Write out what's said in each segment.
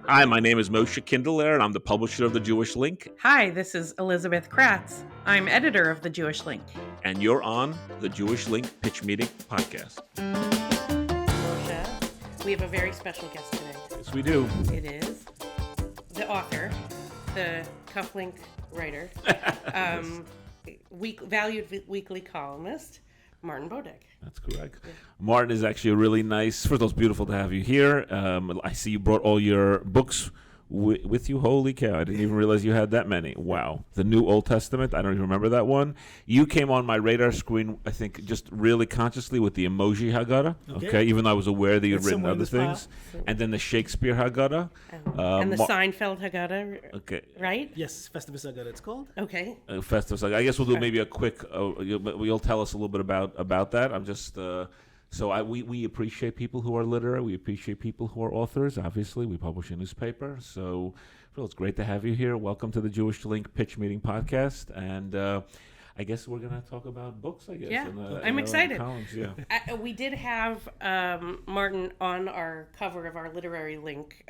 Hi, my name is Moshe Kindler, and I'm the publisher of The Jewish Link, Hi, this is Elizabeth Kratz. I'm editor of The Jewish Link. and you're on the Jewish Link Pitch Meeting podcast. Moshe, we have a very special guest today. Yes, we do. It is the author, the Cufflink writer, valued weekly columnist, Martin Bodek. That's correct. Yeah. Martin is actually a really nice. First of all, it's beautiful to have you here. I see you brought all your books with you. Holy cow! I didn't even realize you had that many. Wow. The New Old Testament. I don't even remember that one. You came on my radar screen, I think, just really consciously with the Emoji Haggadah. Okay. Even though I was aware that you'd written other things. And then the Shakespeare Haggadah. And the Seinfeld Haggadah. Okay. Right? Yes, Festivus Haggadah it's called. Okay. Festivus Haggadah. I guess we'll do maybe a quick. You'll tell us a little bit about that. I'm just. We appreciate people who are literate. We appreciate people who are authors. Obviously, we publish a newspaper. So, Phil, it's great to have you here. Welcome to the Jewish Link Pitch Meeting podcast. And I guess we're going to talk about books, I guess. Yeah, I'm excited. Columns, yeah. We did have Martin on our cover of our literary link.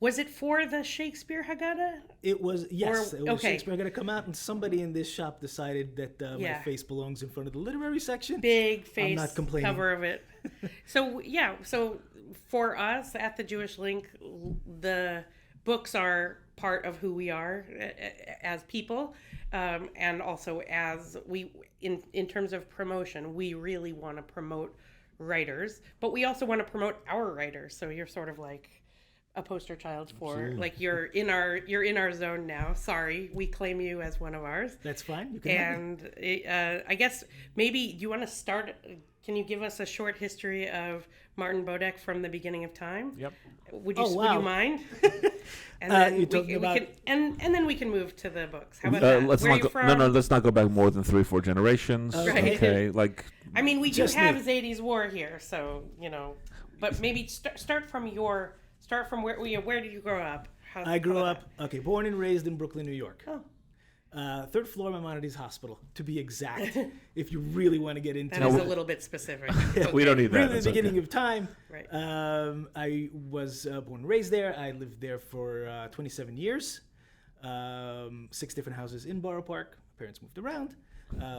Was it for the Shakespeare Haggadah? It was, yes. It was okay. Shakespeare Haggadah come out, and somebody in this shop decided that my face belongs in front of the literary section. Big face I'm not complaining. Cover of it. So for us at the Jewish Link, the books are part of who we are as people, and also as we in terms of promotion, we really want to promote writers, but we also want to promote our writers. So you're sort of like a poster child for Absolutely. like you're in our zone now. Sorry, we claim you as one of ours. That's fine. You can And I guess maybe do you want to start? Can you give us a short history of Martin Bodek from the beginning of time? Yep. Would you mind? And then then we can move to the books. How about that? Let's Where not are you go, from? let's not go back more than 3-4 generations. Right. Okay, like. I mean, we do Just have me. Zaidy's War here, so but maybe start from where did you grow up? I grew up, born and raised in Brooklyn, New York. Oh. Third floor of Maimonides Hospital, to be exact, if you really want to get into That is a little bit specific. We don't need that. really That's the beginning okay. of time. Right. I was born and raised there. I lived there for 27 years, 6 different houses in Borough Park. My parents moved around.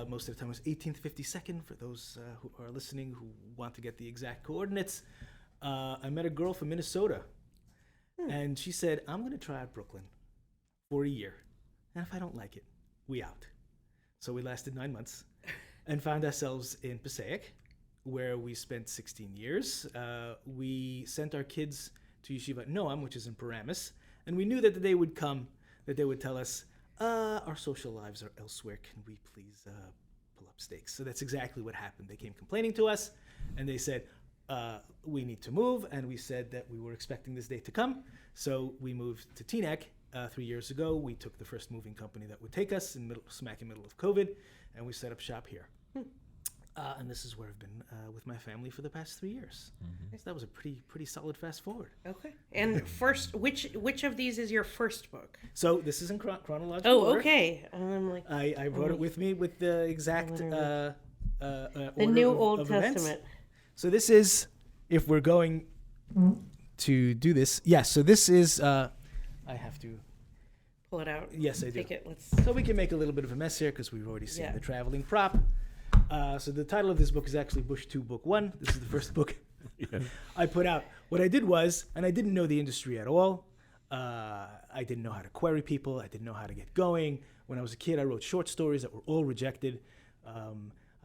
Most of the time it was 18th, 52nd, for those who are listening who want to get the exact coordinates. I met a girl from Minnesota, and she said, I'm going to try out Brooklyn for a year. And if I don't like it, we out. So we lasted 9 months and found ourselves in Passaic, where we spent 16 years. We sent our kids to Yeshiva Noam, which is in Paramus, and we knew that the day would come that they would tell us, our social lives are elsewhere. Can we please pull up stakes? So that's exactly what happened. They came complaining to us, and they said, we need to move, and we said that we were expecting this day to come. So we moved to Teaneck 3 years ago. We took the first moving company that would take us smack in the middle of COVID, and we set up shop here. And this is where I've been with my family for the past 3 years. Mm-hmm. So that was a pretty solid fast forward. Okay. And first, which of these is your first book? So this is in chronological Oh, order. okay. I'm like, I wrote it with me with the exact the order New of Old events. Testament. So this is, if we're going to do this, yes. So this is, I have to Pull it out. Yes, I do. Take it. So we can make a little bit of a mess here because we've already seen the traveling prop. So the title of this book is actually Bush 2, Book 1. This is the first book I put out. What I did was, and I didn't know the industry at all. I didn't know how to query people. I didn't know how to get going. When I was a kid, I wrote short stories that were all rejected.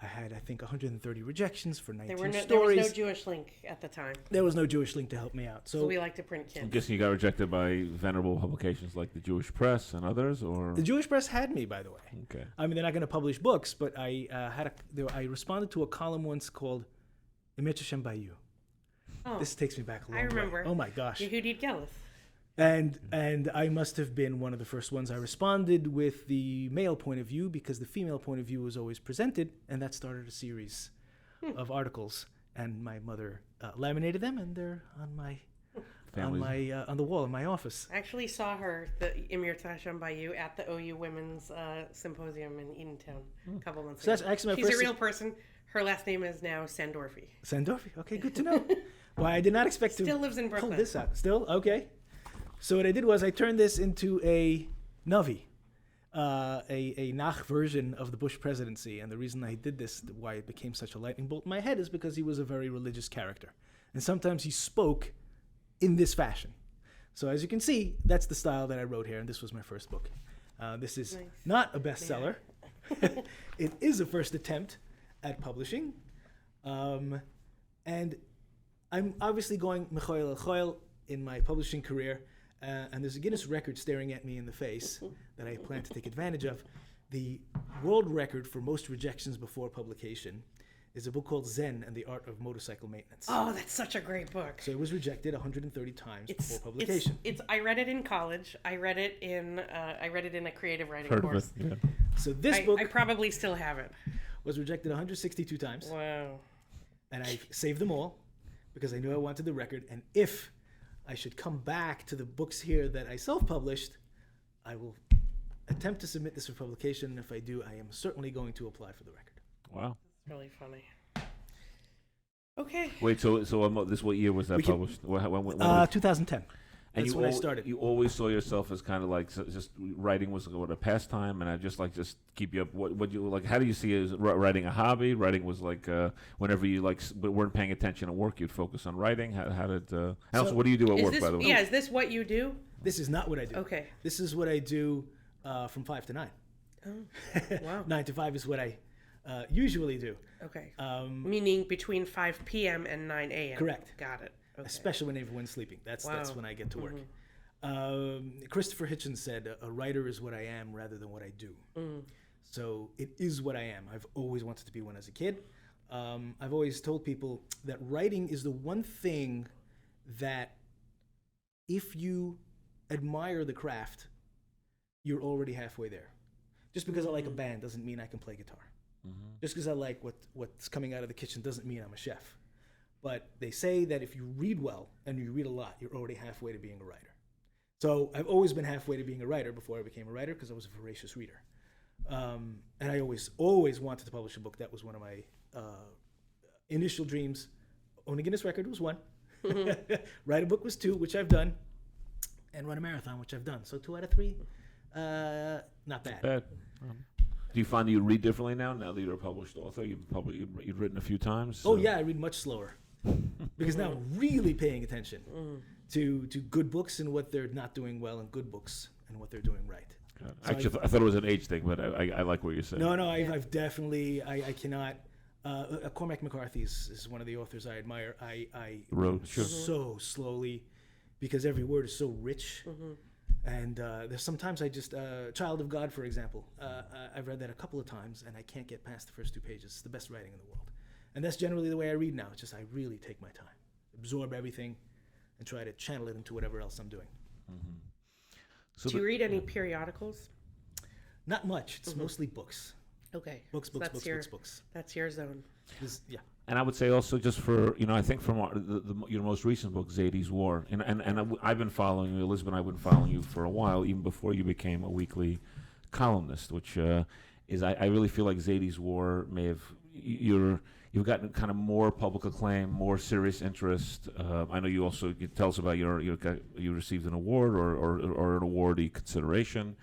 I had, I think, 130 rejections for 19 stories. There was no Jewish Link at the time. There was no Jewish Link to help me out. So we like to print kids. I'm guessing you got rejected by venerable publications like the Jewish Press and others, or the Jewish Press had me, by the way. Okay. I mean, they're not going to publish books, but I I responded to a column once called "Emoji Haggadah." Oh, This takes me back a long I remember. way. Oh my gosh! Yehudit Gellis. And I must have been one of the first ones. I responded with the male point of view because the female point of view was always presented, and that started a series of articles. And my mother laminated them, and they're on my on the wall in my office. I actually saw her, the Emir Tashem Bayou, at the OU Women's Symposium in Edentown a couple months ago. That's actually my She's first. a real person. Her last name is now Sandorfi. Sandorfi. Okay, good to know. Well, I did not expect to Still lives in pull Brooklyn. this out. Still? Okay. So what I did was I turned this into a Navi, a Nach version of the Bush presidency. And the reason I did this, why it became such a lightning bolt in my head, is because he was a very religious character. And sometimes he spoke in this fashion. So as you can see, that's the style that I wrote here, and this was my first book. This is not a bestseller. It is a first attempt at publishing. And I'm obviously going mechoil el choil in my publishing career. And there's a Guinness record staring at me in the face that I plan to take advantage of. The world record for most rejections before publication is a book called Zen and the Art of Motorcycle Maintenance. Oh, that's such a great book. So it was rejected 130 times before publication. I read it in college. I read it in a creative writing Heard course. of it? Yeah. So this book I probably still have it. was rejected 162 times. Wow. And I saved them all because I knew I wanted the record. And if I should come back to the books here that I self-published, I will attempt to submit this for publication. And if I do, I am certainly going to apply for the record. Wow. Really funny. Okay. Wait, so this what year was that published? When 2010. and That's when I started. You always saw yourself as kind of like just writing was a pastime, and I just keep you up. What you like? How do you see it as writing a hobby? Writing was like whenever you weren't paying attention at work, you'd focus on writing. How did? And also, what do you do at work, by the way? Yeah, is this what you do? This is not what I do. Okay. This is what I do from 5 to 9. Oh, wow. 9 to 5 is what I usually do. Okay. Meaning between 5 p.m. and 9 a.m. Correct. Got it. Okay. Especially when everyone's sleeping. That's when I get to work. Christopher Hitchens said, "A writer is what I am rather than what I do." So it is what I am. I've always wanted to be one as a kid. I've always told people that writing is the one thing that if you admire the craft, you're already halfway there. Just because I like a band doesn't mean I can play guitar. Just because I like what's coming out of the kitchen doesn't mean I'm a chef. But they say that if you read well and you read a lot, you're already halfway to being a writer. So I've always been halfway to being a writer before I became a writer because I was a voracious reader. And I always wanted to publish a book. That was one of my initial dreams. Own a Guinness record was 1. Write a book was 2, which I've done. And run a marathon, which I've done. So 2 out of 3, not bad. Do you find that you read differently now that you're a published author? You've written a few times. So. Oh yeah, I read much slower because now I'm really paying attention to good books and what they're not doing well, and good books and what they're doing right. So actually, I thought it was an age thing, but I like what you're saying. No, I've definitely I cannot. Cormac McCarthy is one of the authors I admire. I wrote so slowly because every word is so rich. And there's sometimes I just, Child of God, for example, I've read that a couple of times and I can't get past the first 2 pages. It's the best writing in the world. And that's generally the way I read now. It's just I really take my time, absorb everything, and try to channel it into whatever else I'm doing. So do you read any periodicals? Not much. It's mostly books. Okay. Books. That's your zone. Yeah. And I would say also just for, I think from your most recent book, Zaidy's War, and I've been following you, Elizabeth, I've been following you for a while, even before you became a weekly columnist, which is, I really feel like Zaidy's War may have, you've gotten kind of more public acclaim, more serious interest. I know you tell us about you received an award or an awardee consideration.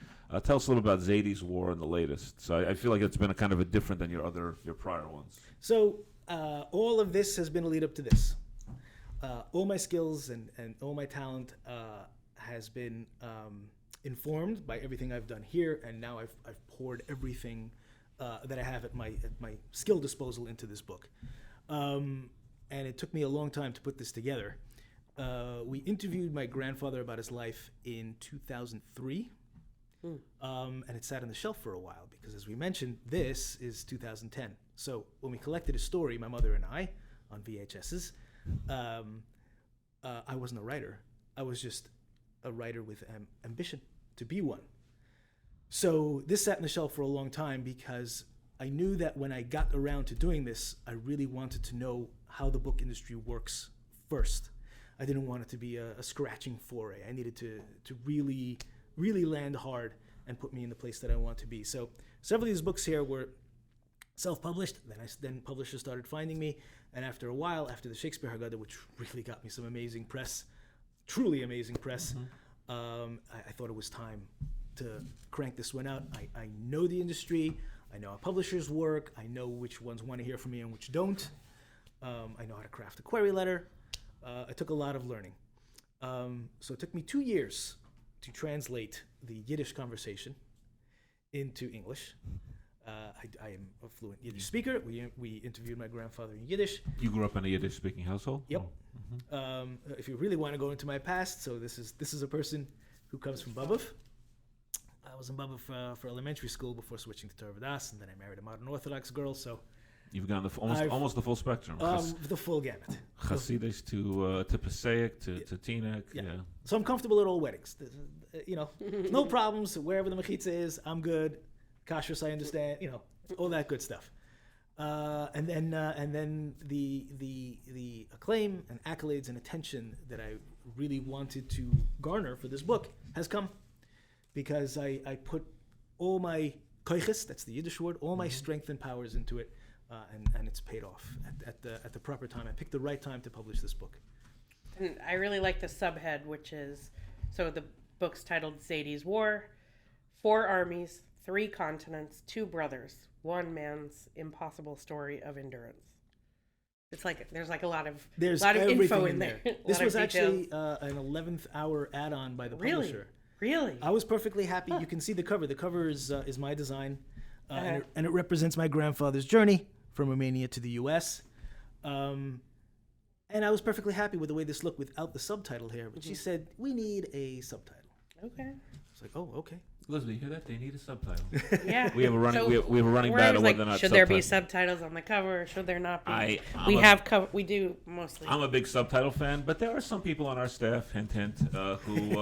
Tell us a little about Zaidy's War and the latest. So I feel like it's been a kind of a different than your prior ones. So all of this has been a lead up to this. All my skills and all my talent has been informed by everything I've done here, and now I've poured everything that I have at my skill disposal into this book. And it took me a long time to put this together. We interviewed my grandfather about his life in 2003. And it sat on the shelf for a while because, as we mentioned, this is 2010. So when we collected his story, my mother and I, on VHSs, I wasn't a writer. I was just a writer with ambition to be one. So this sat on the shelf for a long time because I knew that when I got around to doing this, I really wanted to know how the book industry works first. I didn't want it to be a scratching foray. I needed to really land hard and put me in the place that I want to be. So several of these books here were self-published. Then publishers started finding me. And after a while, after the Shakespeare Haggadah, which really got me some amazing press, truly amazing press, I thought it was time to crank this one out. I know the industry. I know how publishers work. I know which ones want to hear from me and which don't. I know how to craft a query letter. It took a lot of learning. So it took me 2 years to translate the Yiddish conversation into English. I am a fluent Yiddish speaker. We interviewed my grandfather in Yiddish. You grew up in a Yiddish-speaking household? Yep. If you really want to go into my past, so this is a person who comes from Babov. I was in Babov for elementary school before switching to Torah Vodas, and then I married a modern Orthodox girl. So you've gone almost the full spectrum. The full gamut. Hasidish to Passaic to Teaneck. Yeah. So I'm comfortable at all weddings. No problems. Wherever the mechitza is, I'm good. Kashrus, I understand. All that good stuff. And then the acclaim and accolades and attention that I really wanted to garner for this book has come, because I put all my koiches, that's the Yiddish word, all my strength and powers into it, and it's paid off at the proper time. I picked the right time to publish this book. And I really like the subhead, which is, so the book's titled Zaidy's War, 4 armies, 3 continents, 2 brothers, 1 man's impossible story of endurance. It's like there's like a lot of info in there. This was actually an 11th hour add-on by the publisher. Really? I was perfectly happy. You can see the cover. The cover is my design, and it represents my grandfather's journey from Romania to the U.S. And I was perfectly happy with the way this looked without the subtitle here. But she said, we need a subtitle. Okay. It's like, oh, okay. Elizabeth, you hear that? They need a subtitle. Yeah. We have a running battle whether or not should there be subtitles on the cover, or should there not be? We do mostly. I'm a big subtitle fan, but there are some people on our staff, hint, who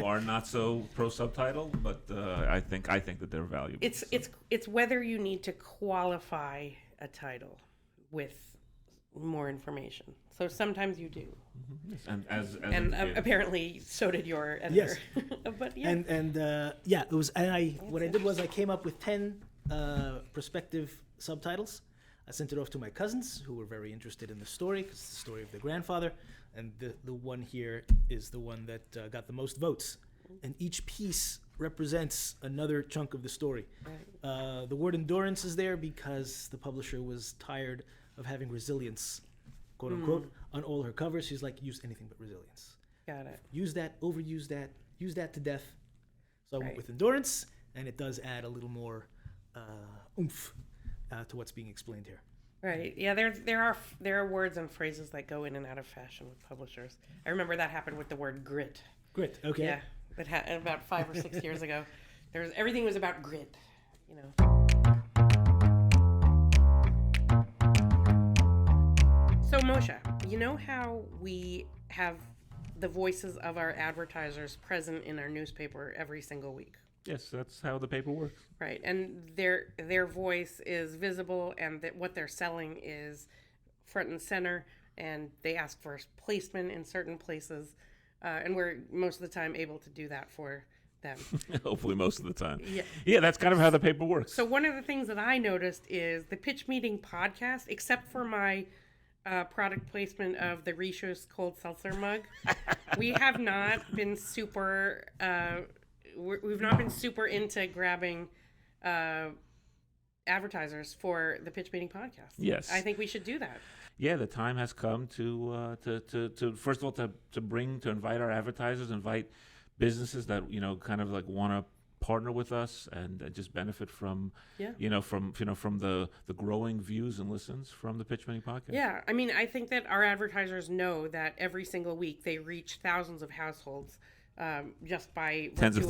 are not so pro subtitle. But I think that they're valuable. It's whether you need to qualify a title with more information. So sometimes you do. Mm-hmm. And apparently so did your editor. Yes. But yeah. It was. And what I did was I came up with 10 prospective subtitles. I sent it off to my cousins, who were very interested in the story, because it's the story of the grandfather. And the one here is the one that got the most votes. And each piece represents another chunk of the story. Right. The word endurance is there because the publisher was tired of having resilience, quote unquote, on all her covers. She's like, use anything but resilience. Got it. Use that, overuse that, use that to death. So I went with endurance, and it does add a little more oomph to what's being explained here. Right. Yeah. There are words and phrases that go in and out of fashion with publishers. I remember that happened with the word grit. Grit. Okay. Yeah. That about 5 or 6 years ago. Everything was about grit. So Moshe, you know how we have the voices of our advertisers present in our newspaper every single week? Yes, that's how the paper works. Right, and their voice is visible, and that what they're selling is front and center, and they ask for placement in certain places, and we're most of the time able to do that for them. Hopefully most of the time. Yeah. Yeah, that's kind of how the paper works. So one of the things that I noticed is the Pitch Meeting podcast, except for my product placement of the Rishus cold seltzer mug, we have not been super we've not been super into grabbing advertisers for the Pitch Meeting podcast. Yes, I think we should do that. Yeah, the time has come to first of all to invite our advertisers, invite businesses that kind of like want to partner with us and just benefit from from the growing views and listens from the Pitch Meeting podcast. Yeah, I mean, I think that our advertisers know that every single week they reach thousands of households just by tens of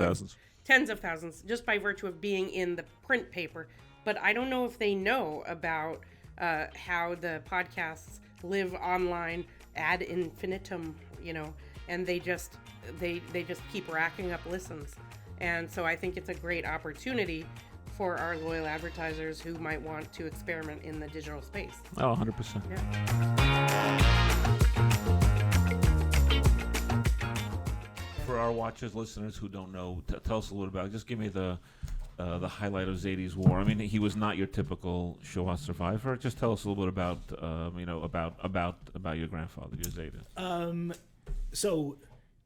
thousands just by virtue of being in the print paper. But I don't know if they know about how the podcasts live online ad infinitum, and they just keep racking up listens. And so I think it's a great opportunity for our loyal advertisers who might want to experiment in the digital space. Oh, 100%. Yeah. For our watchers, listeners who don't know, tell us a little about. Just give me the highlight of Zaidy's War. I mean, he was not your typical Shoah survivor. Just tell us a little bit about your grandfather, your Zaidy. So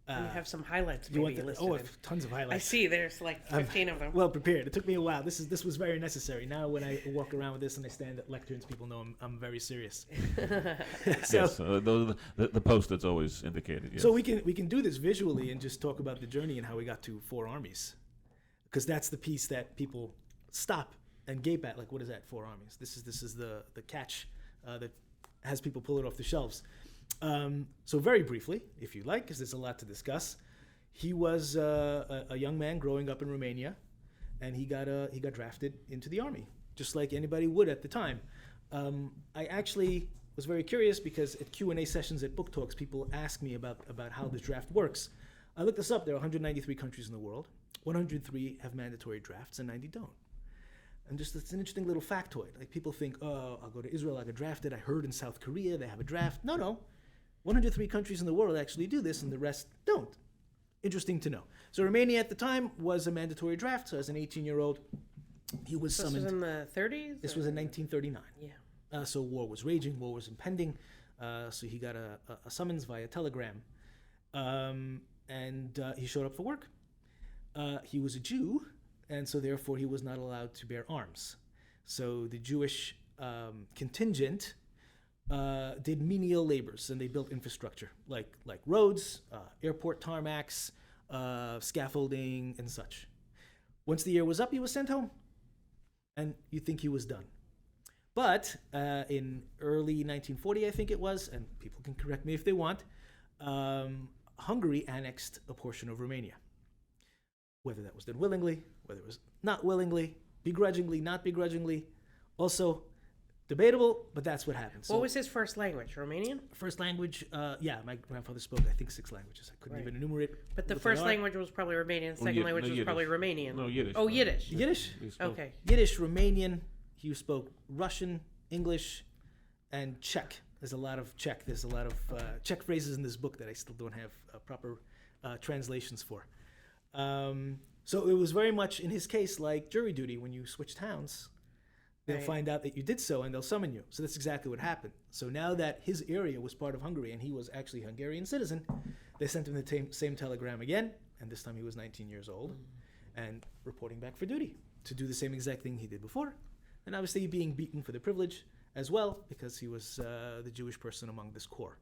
You have some highlights You want maybe the, listed. oh, in. tons of highlights. I see there's like 15 of them. Well prepared. It took me a while. This was very necessary. Now when I walk around with this and I stand at lecterns, people know I'm very serious. So, Yes, those the post-its always indicated. Yes. so we can do this visually and just talk about the journey and how we got to 4 armies, because that's the piece that people stop and gape at. Like, what is that? 4 armies. This is the catch that has people pull it off the shelves. So very briefly, if you like, because there's a lot to discuss. He was a young man growing up in Romania, and he got drafted into the army, just like anybody would at the time. I actually was very curious because at Q&A sessions at book talks, people ask me about how this draft works. I looked this up. There are 193 countries in the world. 103 have mandatory drafts, and 90 don't. And just it's an interesting little factoid. Like, people think, oh, I'll go to Israel, I get drafted. I heard in South Korea they have a draft. No. 103 countries in the world actually do this, and the rest don't. Interesting to know. So Romania at the time was a mandatory draft. So as an 18-year-old, he was summoned. This was in the 30s? This was in 1939. Yeah. So war was raging, war was impending. So he got a summons via telegram. And he showed up for work. He was a Jew, and so therefore he was not allowed to bear arms. So the Jewish contingent did menial labors, and they built infrastructure like roads, airport tarmacs, scaffolding, and such. Once the year was up, he was sent home, and you think he was done. But in early 1940, I think it was, and people can correct me if they want, Hungary annexed a portion of Romania. Whether that was done willingly, whether it was not willingly, begrudgingly, not begrudgingly, also debatable, but that's what happened. What was his first language? Romanian? First language, my grandfather spoke, I think, 6 languages. I couldn't even enumerate. But the what first they are. language was probably Romanian. Second language was Yiddish. probably Romanian. No, Yiddish. Oh, Yiddish. Yiddish? Okay. Yiddish, Romanian. He spoke Russian, English, and Czech. There's a lot of Czech. There's a lot of Czech phrases in this book that I still don't have proper translations for. So it was very much, in his case, like jury duty. When you switch towns, they'll find out that you did so, and they'll summon you. So that's exactly what happened. So now that his area was part of Hungary, and he was actually a Hungarian citizen, they sent him the same telegram again, and this time he was 19 years old, and reporting back for duty to do the same exact thing he did before. And obviously being beaten for the privilege as well, because he was the Jewish person among this corps.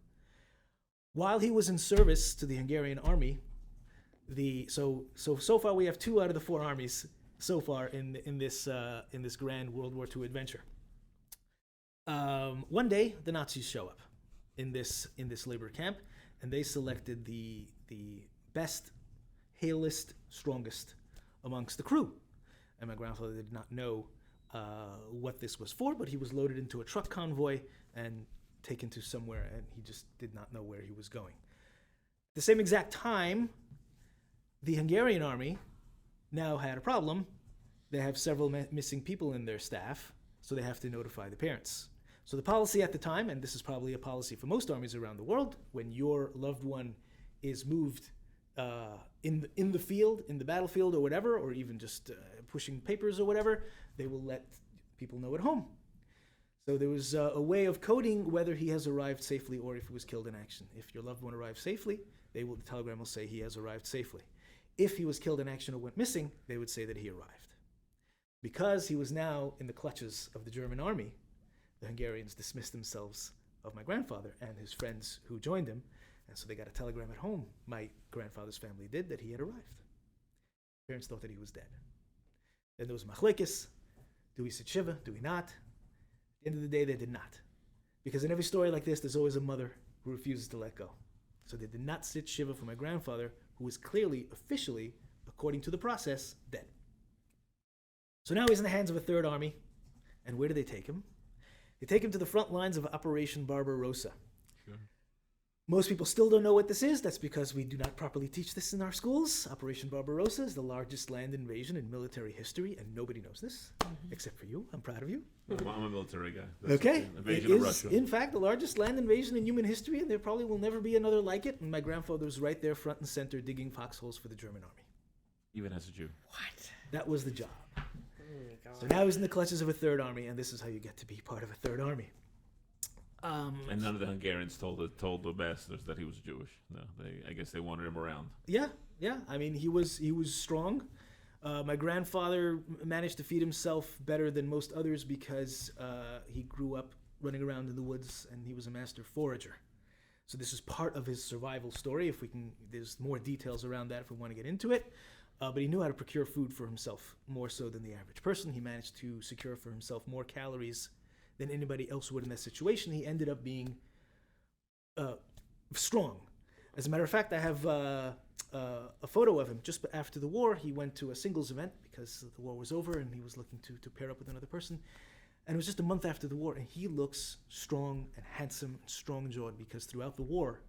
While he was in service to the Hungarian army, so far we have 2 out of the 4 armies so far in this grand World War II adventure. One day the Nazis show up in this labor camp, and they selected the best, halest, strongest amongst the crew. And my grandfather did not know what this was for, but he was loaded into a truck convoy and taken to somewhere, and he just did not know where he was going. At the same exact time, the Hungarian army now had a problem. They have several missing people in their staff, so they have to notify the parents. So the policy at the time, and this is probably a policy for most armies around the world, when your loved one is moved in the field, in the battlefield or whatever, or even just pushing papers or whatever, they will let people know at home. So there was a way of coding whether he has arrived safely or if he was killed in action. If your loved one arrived safely, the telegram will say he has arrived safely. If he was killed in action or went missing, they would say that he arrived. Because he was now in the clutches of the German army, the Hungarians dismissed themselves of my grandfather and his friends who joined him, and so they got a telegram at home, my grandfather's family did, that he had arrived. Parents thought that he was dead. Then there was machlekes. Do we sit shiva? Do we not? At the end of the day, they did not. Because in every story like this, there's always a mother who refuses to let go. So they did not sit shiva for my grandfather, who was clearly, officially, according to the process, dead. So now he's in the hands of a third army. And where do they take him? They take him to the front lines of Operation Barbarossa. Sure. Most people still don't know what this is. That's because we do not properly teach this in our schools. Operation Barbarossa is the largest land invasion in military history, and nobody knows this, except for you. I'm proud of you. I'm a military guy. That's okay. Invasion It of is, Russia. in fact, the largest land invasion in human history, and there probably will never be another like it. And my grandfather was right there, front and center, digging foxholes for the German army. Even as a Jew. What? That was the job. Oh my God. So now he's in the clutches of a third army, and this is how you get to be part of a third army. And none of the Hungarians told the bastards that he was Jewish. No, I guess they wanted him around. Yeah. I mean, he was strong. My grandfather managed to feed himself better than most others because he grew up running around in the woods, and he was a master forager. So this is part of his survival story. There's more details around that if we want to get into it. But he knew how to procure food for himself more so than the average person. He managed to secure for himself more calories than anybody else would in that situation. He ended up being strong. As a matter of fact, I have a photo of him just after the war. He went to a singles event because the war was over and he was looking to pair up with another person. And it was just a month after the war, and he looks strong and handsome and strong-jawed because throughout the war,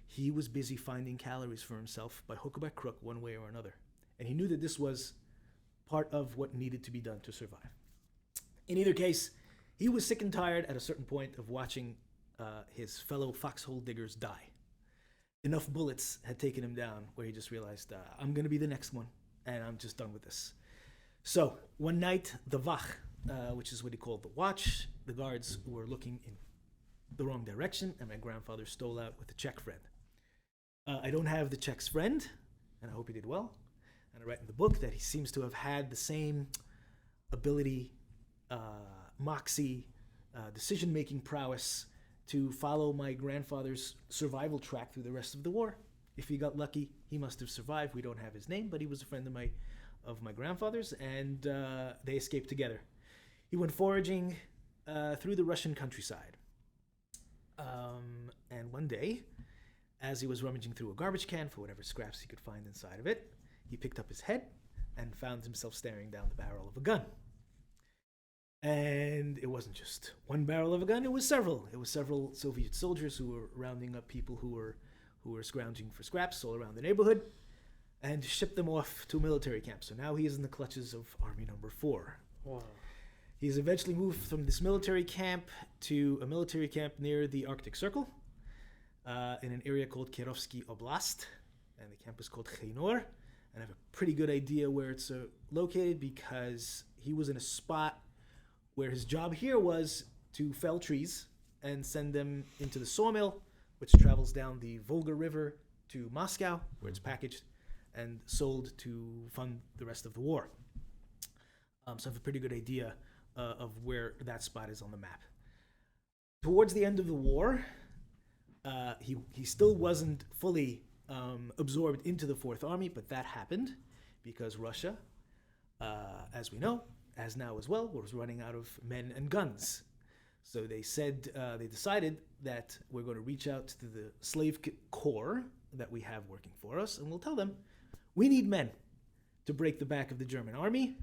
he was busy finding calories for himself by hook or by crook, one way or another. And he knew that this was part of what needed to be done to survive. In either case, he was sick and tired at a certain point of watching his fellow foxhole diggers die. Enough bullets had taken him down where he just realized, I'm going to be the next one, and I'm just done with this. So one night, the Wach, which is what he called the watch, the guards were looking in the wrong direction, and my grandfather stole out with a Czech friend. I don't have the Czech's friend, and I hope he did well. And I write in the book that he seems to have had the same ability, moxie, decision-making prowess to follow my grandfather's survival track through the rest of the war. If he got lucky, he must have survived. We don't have his name, but he was a friend of my grandfather's, and they escaped together. He went foraging through the Russian countryside. And one day, as he was rummaging through a garbage can for whatever scraps he could find inside of it, he picked up his head and found himself staring down the barrel of a gun. And it wasn't just one barrel of a gun, it was several. It was several Soviet soldiers who were rounding up people who were scrounging for scraps all around the neighborhood and shipped them off to a military camp. So now he is in the clutches of Army Number 4. Wow. He's eventually moved from this military camp to a military camp near the Arctic Circle in an area called Kirovsky Oblast, and the camp is called Khinor. And I have a pretty good idea where it's located because he was in a spot where his job here was to fell trees and send them into the sawmill, which travels down the Volga River to Moscow, where it's packaged and sold to fund the rest of the war. So I have a pretty good idea of where that spot is on the map. Towards the end of the war, he still wasn't fully absorbed into the Fourth Army, but that happened because Russia, as we know, as now as well, was running out of men and guns. So they decided that we're going to reach out to the slave corps that we have working for us, and we'll tell them, we need men to break the back of the German army.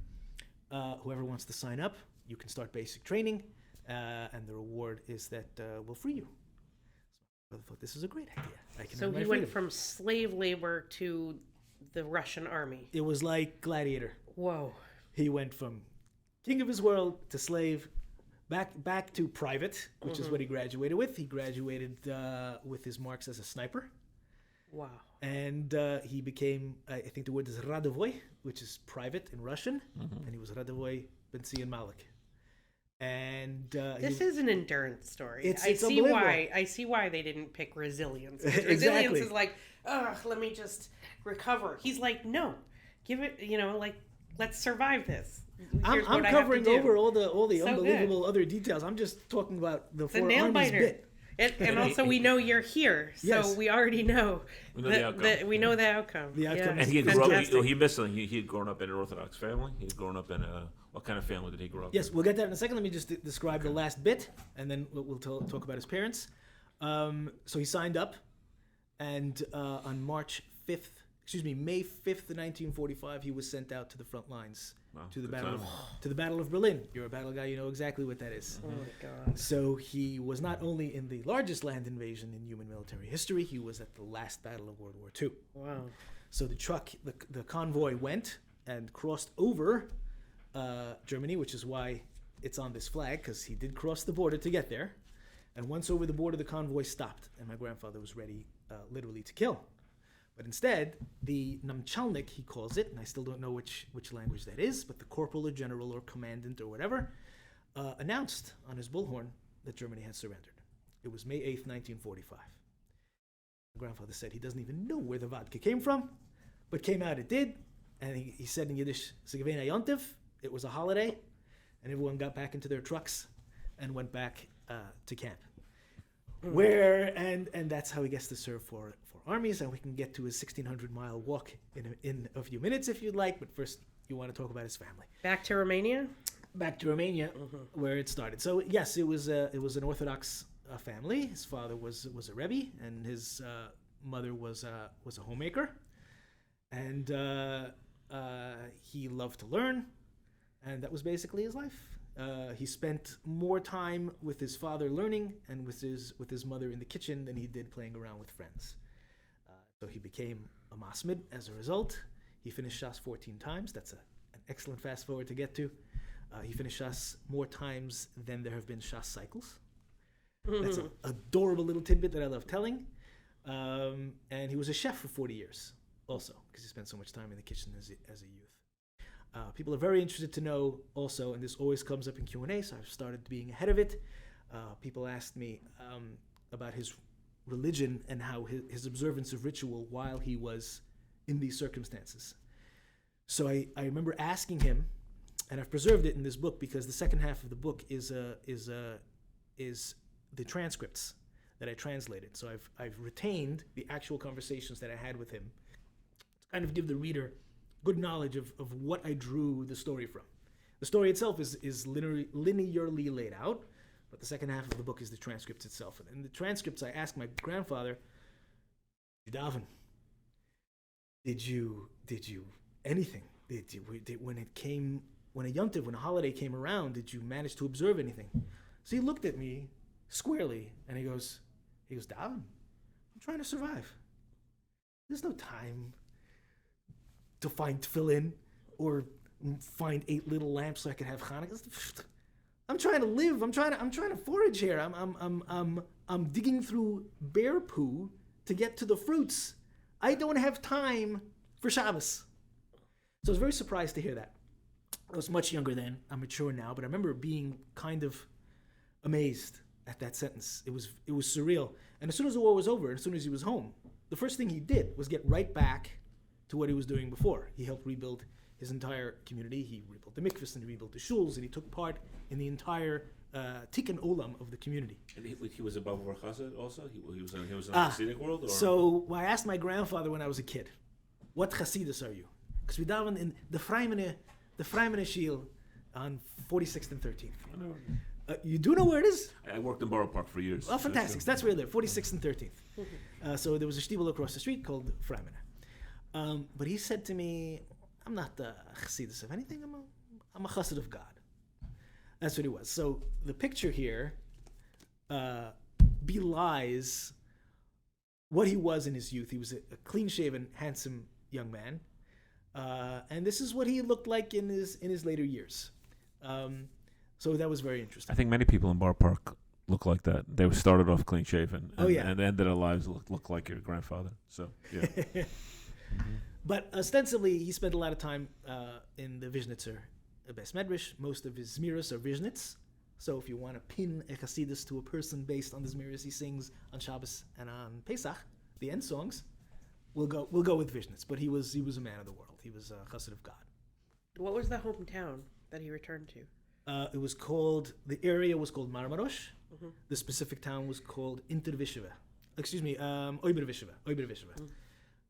Whoever wants to sign up, you can start basic training, and the reward is that we'll free you. So I thought this is a great idea. So he went from slave labor to the Russian army. It was like Gladiator. Whoa. He went from king of his world to slave, back to private, which is what he graduated with. He graduated with his marks as a sniper. Wow. And he became, I think the word is Radovoy, which is private in Russian. And he was Radovoy Ben-Zion Malik. And this is an endurance story. It's I see why they didn't pick resilience. Exactly. Resilience is like, let me just recover. He's like, no, give it, let's survive this. I'm covering over all the So unbelievable good. other details. I'm just talking about the four nail armies biter. bit. And also, we know you're here, so Yes. we already know the outcome. we know the outcome. The outcome And is he had grown fantastic. he missed something. He had grown up in an Orthodox family. He had grown up in what kind of family did he grow up in? Yes, we'll get that in a second. Let me just describe the last bit, and then we'll talk about his parents. So he signed up, and on May 5th, 1945, he was sent out to the front lines to the Battle of Berlin. You're a battle guy, you know exactly what that is. Oh my God. So he was not only in the largest land invasion in human military history, he was at the last battle of World War II. Wow. So the convoy went and crossed over Germany, which is why it's on this flag, because he did cross the border to get there. And once over the border, the convoy stopped, and my grandfather was ready literally to kill. But instead, the namchalnik, he calls it, and I still don't know which language that is, but the corporal or general or commandant or whatever, announced on his bullhorn that Germany had surrendered. It was May 8th, 1945. My grandfather said he doesn't even know where the vodka came from, but came out it did. And he said in Yiddish, "Sigavena Yontiv," it was a holiday, and everyone got back into their trucks and went back to camp. And that's how he gets to serve for armies, and we can get to his 1,600-mile walk in a few minutes if you'd like, but first you want to talk about his family. Back to Romania? Back to Romania, where it started. So yes, it was an Orthodox family. His father was a Rebbe, and his mother was a homemaker, and he loved to learn, and that was basically his life. He spent more time with his father learning and with his mother in the kitchen than he did playing around with friends. So he became a masmid as a result. He finished Shas 14 times. That's an excellent fast forward to get to. He finished Shas more times than there have been Shas cycles. That's an adorable little tidbit that I love telling. And he was a chef for 40 years also, because he spent so much time in the kitchen as a youth. People are very interested to know also, and this always comes up in Q&A, so I've started being ahead of it. People asked me about his religion and how his observance of ritual while he was in these circumstances. So I remember asking him, and I've preserved it in this book because the second half of the book is the transcripts that I translated. So I've retained the actual conversations that I had with him to kind of give the reader good knowledge of what I drew the story from. The story itself is linearly laid out, but the second half of the book is the transcripts itself. And in the transcripts, I asked my grandfather, "Did you daven? Did you anything? When a yontiv, when a holiday came around, did you manage to observe anything?" So he looked at me squarely and he goes, "Daven, I'm trying to survive. There's no time to find tefillin or find 8 little lamps so I can have Hanukkah. I'm trying to live. I'm trying to forage here. I'm digging through bear poo to get to the fruits. I don't have time for Shabbos." So I was very surprised to hear that. I was much younger then. I'm mature now, but I remember being kind of amazed at that sentence. It was surreal. And as soon as the war was over, as soon as he was home, the first thing he did was get right back to what he was doing before. He helped rebuild his entire community. He rebuilt the mikvahs and he rebuilt the shuls, and he took part in the entire tikkun olam of the community. And he was above Chassid also? He was in the Hasidic world? Or? So I asked my grandfather when I was a kid, "What Chassidus are you?" Because we daven in the Freimene Shiel on 46th and 13th. I know. You do know where it is? I worked in Borough Park for years. Oh, fantastic. So that's where I live, 46th and 13th. So there was a shtibel across the street called Freimene. But he said to me, "I'm not a Chassidus of anything. I'm a Chassid of God." That's what he was. So the picture here belies what he was in his youth. He was a clean-shaven, handsome young man. And this is what he looked like in his later years. So that was very interesting. I think many people in Borough Park look like that. They started off clean-shaven and ended their lives look like your grandfather. So, yeah. But ostensibly, he spent a lot of time in the Vishnitzer Beis Medrash. Most of his zmiros are Vishnitz. So if you want to pin a Chassidus to a person based on the zmiros he sings on Shabbos and on Pesach, the end songs, we'll go with Vishnitz. But he was a man of the world. He was a Chassid of God. What was the hometown that he returned to? The area was called Marmarosh. The specific town was called Oiber Vishiva.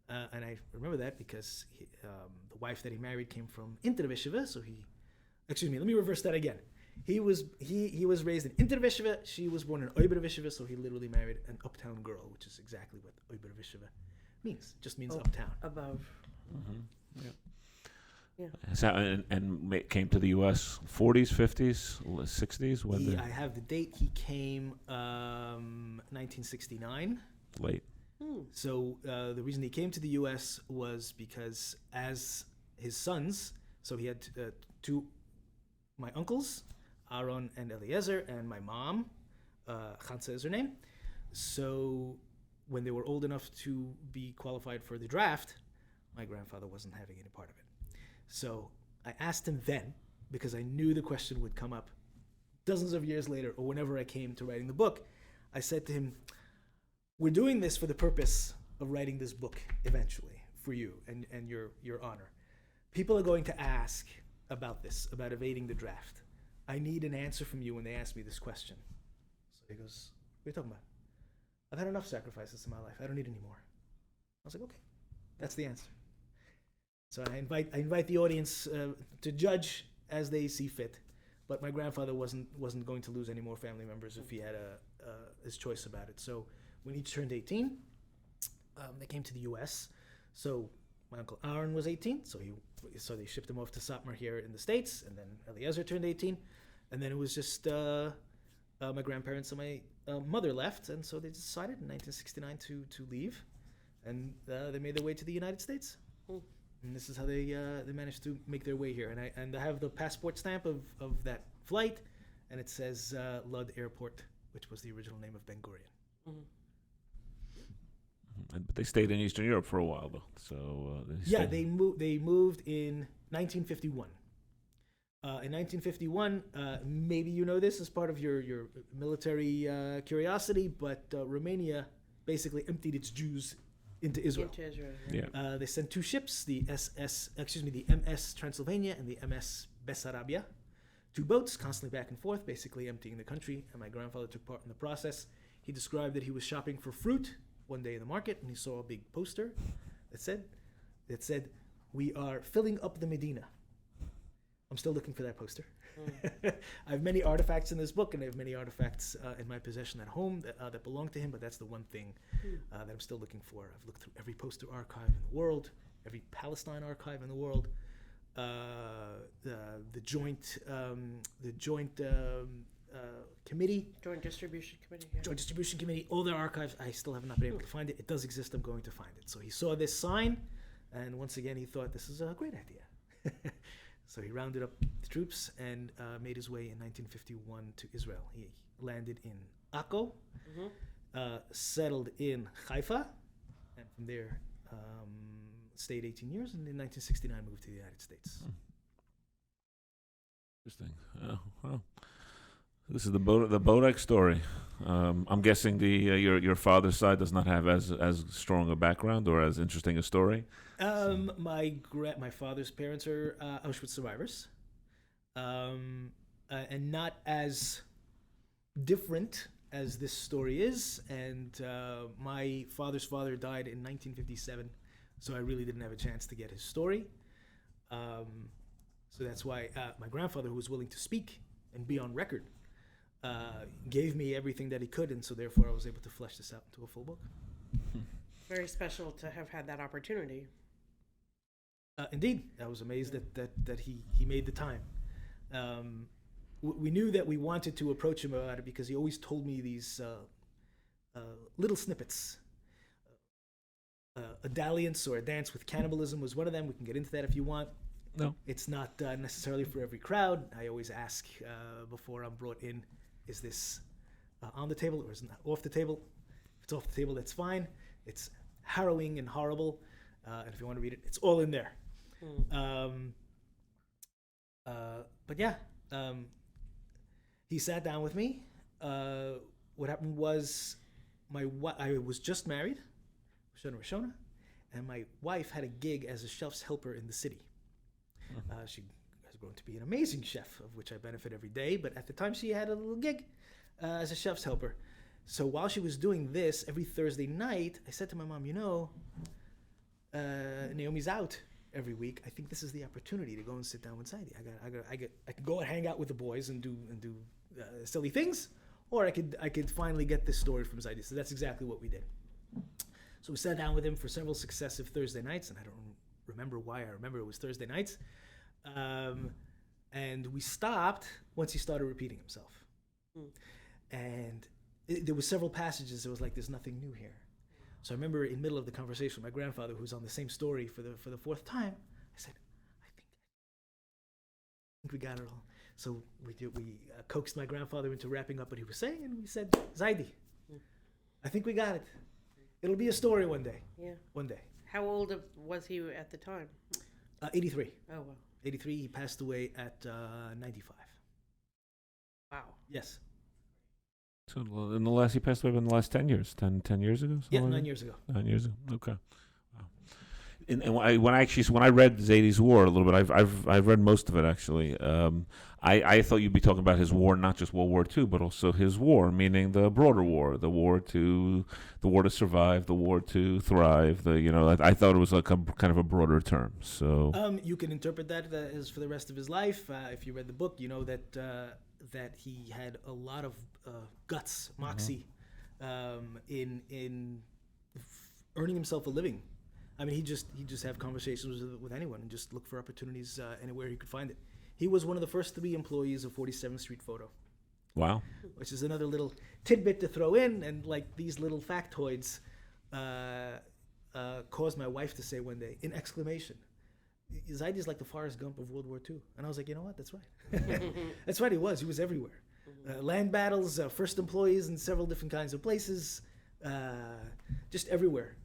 And I remember that because the wife that he married came from Intervishiva, so let me reverse that again. He was raised in Intervishiva, she was born in Oiber Vishiva, so he literally married an uptown girl, which is exactly what Oiber Vishiva means. It just means uptown. Above. Yeah. So, and came to the U.S. 40s, 50s, 60s? I have the date. He came 1969. Late. So the reason he came to the U.S. was because as his sons, so he had my uncles, Aaron and Eliezer, and my mom, Chansa is her name. So when they were old enough to be qualified for the draft, my grandfather wasn't having any part of it. So I asked him then, because I knew the question would come up dozens of years later, or whenever I came to writing the book. I said to him, we're doing this for the purpose of writing this book eventually for you and your honor. People are going to ask about this, about evading the draft. I need an answer from you when they ask me this question. So he goes, what are you talking about? I've had enough sacrifices in my life. I don't need any more. I was like, okay, that's the answer. So I invite the audience to judge as they see fit. But my grandfather wasn't going to lose any more family members if he had his choice about it. So when each turned 18, they came to the U.S. So my uncle Aaron was 18, so they shipped him off to Satmar here in the States, and then Eliezer turned 18, and then it was just my grandparents and my mother left, and so they decided in 1969 to leave, and they made their way to the United States. And this is how they managed to make their way here. And I have the passport stamp of that flight, and it says Lud Airport, which was the original name of Ben Gurion. Mm-hmm. But they stayed in Eastern Europe for a while, though. So they moved in 1951. In 1951, maybe you know this as part of your military curiosity, but Romania basically emptied its Jews into Israel. Yeah. They sent two ships, the MS Transylvania and the MS Bessarabia, two boats constantly back and forth, basically emptying the country. And my grandfather took part in the process. He described that he was shopping for fruit one day in the market, and he saw a big poster that said, "We are filling up the Medina." I'm still looking for that poster. I have many artifacts in this book, and I have many artifacts in my possession at home that belong to him, but that's the one thing that I'm still looking for. I've looked through every poster archive in the world, every Palestine archive in the world, the joint committee. Joint Distribution Committee. Yeah. Joint Distribution Committee, all their archives. I still have not been able to find it. It does exist. I'm going to find it. So he saw this sign, and once again, he thought this is a great idea. So he rounded up the troops and made his way in 1951 to Israel. He landed in Akko, settled in Haifa, and from there stayed 18 years, and in 1969 moved to the United States. Interesting. Well, this is the Bodek story. I'm guessing your father's side does not have as strong a background or as interesting a story. My father's parents are Auschwitz survivors, and not as different as this story is. And my father's father died in 1957, so I really didn't have a chance to get his story. So that's why my grandfather, who was willing to speak and be on record, gave me everything that he could, and so therefore I was able to flesh this out into a full book. Very special to have had that opportunity. Indeed, I was amazed that he made the time. We knew that we wanted to approach him about it because he always told me these little snippets. A dalliance or a dance with cannibalism was one of them. We can get into that if you want. No. It's not necessarily for every crowd. I always ask before I'm brought in, is this on the table or is it off the table? If it's off the table, that's fine. It's harrowing and horrible. And if you want to read it, it's all in there. But yeah, he sat down with me. What happened was I was just married, Rishona, and my wife had a gig as a chef's helper in the city. She has grown to be an amazing chef, of which I benefit every day. But at the time, she had a little gig as a chef's helper. So while she was doing this, every Thursday night, I said to my mom, Naomi's out every week. I think this is the opportunity to go and sit down with Zaidy. I could go and hang out with the boys and do silly things, or I could finally get this story from Zaidy. So that's exactly what we did. So we sat down with him for several successive Thursday nights, and I don't remember why. I remember it was Thursday nights. And we stopped once he started repeating himself. And there were several passages that was like, there's nothing new here. So I remember in the middle of the conversation with my grandfather, who's on the same story for the fourth time, I said, I think we got it all. So we coaxed my grandfather into wrapping up what he was saying, and we said, Zaidy, I think we got it. It'll be a story one day. Yeah. One day. How old was he at the time? 83. Oh, wow. 83. He passed away at 95. Wow. Yes. So in the last, he passed away in the last 10 years, 10 years ago? Yeah, something like 9 that? years ago. 9 years ago. Okay. Wow. And when I read Zaidy's War a little bit, I've read most of it actually. I thought you'd be talking about his war, not just World War II, but also his war, meaning the broader war, the war to survive, the war to thrive. I thought it was like kind of a broader term. So You can interpret that as for the rest of his life. If you read the book, you know that he had a lot of guts, moxie, in earning himself a living. I mean, he just have conversations with anyone and just look for opportunities anywhere he could find it. He was one of the first 3 employees of 47th Street Photo. wow. Which is another little tidbit to throw in, and like these little factoids caused my wife to say one day, in exclamation, Zaidy's like the Forrest Gump of World War II. And I was like, you know what? That's right. That's right, he was. He was everywhere. Land battles, first employees in several different kinds of places, just everywhere.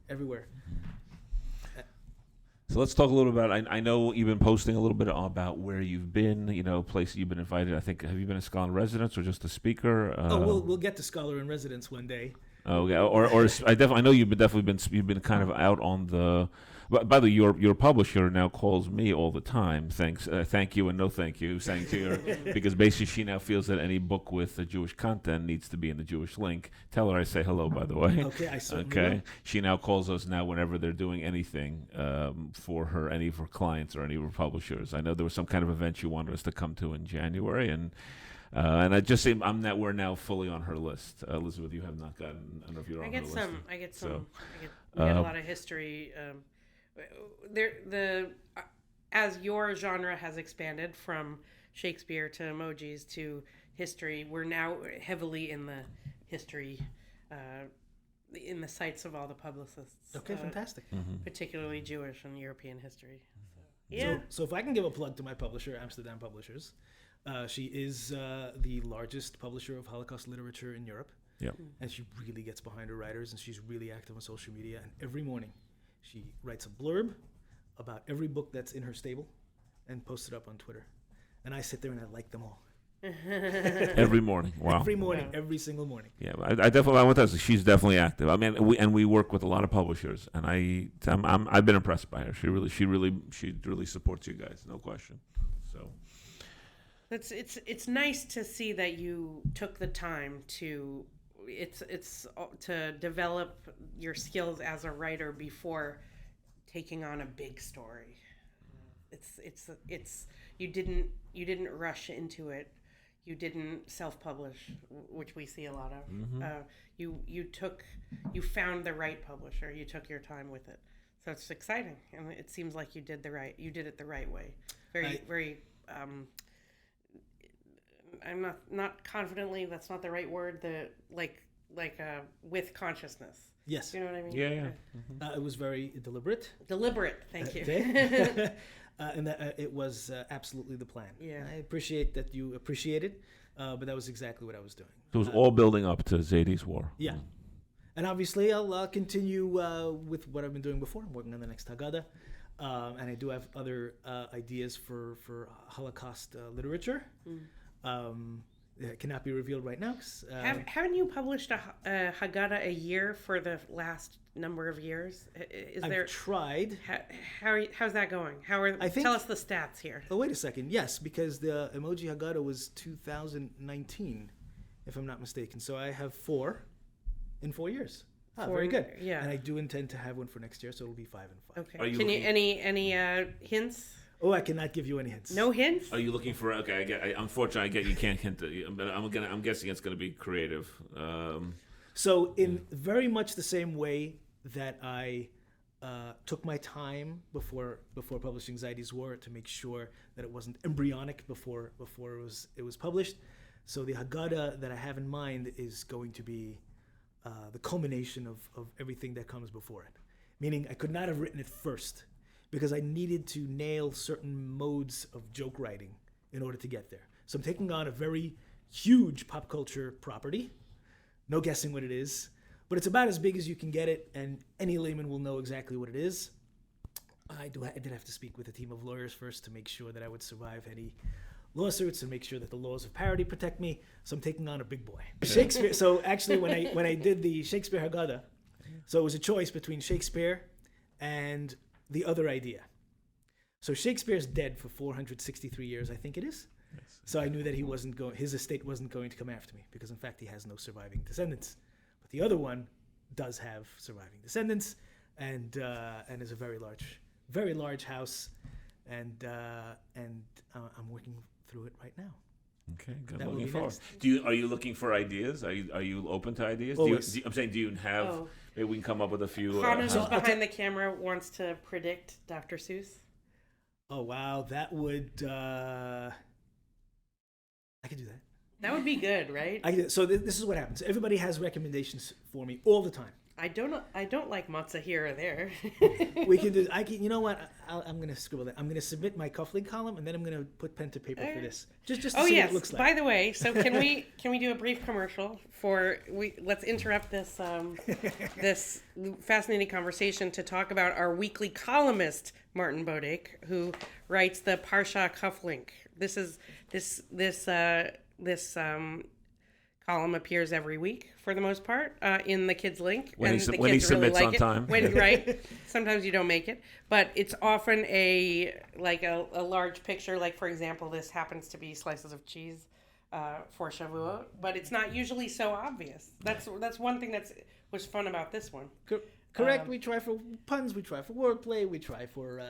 So let's talk a little about. I know you've been posting a little bit about where you've been. Places you've been invited. I think, have you been a scholar in residence or just a speaker? We'll get to scholar in residence one day. Oh yeah, or I know you've been kind of out on the. But by the way, your publisher now calls me all the time. Thank you and no thank you, saying to her because basically she now feels that any book with Jewish content needs to be in the Jewish link. Tell her I say hello, by the way. Okay, I certainly will. She now calls us now whenever they're doing anything for her, any of her clients or any of her publishers. I know there was some kind of event you wanted us to come to in January, and I just say we're now fully on her list. Elizabeth, you have not gotten. I don't know if you're on her list. I get some. We get a lot of history. As your genre has expanded from Shakespeare to emojis to history, we're now heavily in the history, in the sights of all the publicists. Okay, fantastic. Particularly Jewish and European history. Yeah. So if I can give a plug to my publisher, Amsterdam Publishers, she is the largest publisher of Holocaust literature in Europe. Yep. And she really gets behind her writers, and she's really active on social media. And every morning, she writes a blurb about every book that's in her stable and posts it up on Twitter. And I sit there and I like them all. Every morning. Wow. Every morning, every single morning. Yeah, I definitely. I want to say she's definitely active. I mean, we work with a lot of publishers, and I've been impressed by her. She really supports you guys, no question. So it's nice to see that you took the time to to develop your skills as a writer before taking on a big story. It's you didn't rush into it. You didn't self-publish, which we see a lot of. You found the right publisher. You took your time with it, so it's exciting, and it seems like you did it the right way. Very. I'm not confidently. That's not the right word. With consciousness. Yes. You know what I mean? Yeah. It was very deliberate. Deliberate. Thank you. Okay. And that it was absolutely the plan. Yeah. I appreciate that you appreciate it, but that was exactly what I was doing. So it was all building up to Zaidy's War. Yeah. And obviously, I'll continue with what I've been doing before. I'm working on the next Haggadah. And I do have other ideas for Holocaust literature. It cannot be revealed right now. Haven't you published a Haggadah a year for the last number of years? I've tried. How's that going? Tell us the stats here. Oh, wait a second. Yes, because the Emoji Haggadah was 2019, if I'm not mistaken. So I have 4 in 4 years. Very good. Yeah. And I do intend to have one for next year, so it'll be 5 and 5. Okay. Can you any hints? Oh, I cannot give you any hints. No hints? Are you looking for? Okay, unfortunately, I get you can't hint. But I'm guessing it's going to be creative. So in very much the same way that I took my time before publishing Zaidy's War to make sure that it wasn't embryonic before it was published. So the Haggadah that I have in mind is going to be the culmination of everything that comes before it. Meaning I could not have written it first, because I needed to nail certain modes of joke writing in order to get there. So I'm taking on a very huge pop culture property. No guessing what it is, but it's about as big as you can get it, and any layman will know exactly what it is. I did have to speak with a team of lawyers first to make sure that I would survive any lawsuits and make sure that the laws of parody protect me. So I'm taking on a big boy. Shakespeare. So actually, when I did the Shakespeare Haggadah, so it was a choice between Shakespeare and the other idea. So Shakespeare's dead for 463 years, I think it is. Yes. So I knew that his estate wasn't going to come after me, because in fact he has no surviving descendants. But the other one does have surviving descendants, and is a very large house, and I'm working through it right now. Okay, good. That Looking would be forward. next. Are you looking for ideas? Are you open to ideas? Always. I'm saying, do you have? Oh. Maybe we can come up with a few. Hannah, So who's behind the camera, wants to predict Dr. Seuss. Oh wow, that would I could do that. That would be good, right? So this is what happens. Everybody has recommendations for me all the time. I don't like matzah here or there. We can do. You know what? I'm gonna scribble that. I'm gonna submit my cufflink column, and then I'm gonna put pen to paper for this. Just to see what it looks like. By the way, so can we do a brief commercial let's interrupt this this fascinating conversation to talk about our weekly columnist Martin Bodek, who writes the Parsha Cufflink. This column appears every week for the most part in the Kids Link, when and he the when kids he really submits like on it. time. Right? Sometimes you don't make it, but it's often a large picture. Like for example, this happens to be slices of cheese for Shavuot, but it's not usually so obvious. That's one thing was fun about this one. Correct. We try for puns. We try for wordplay. We try for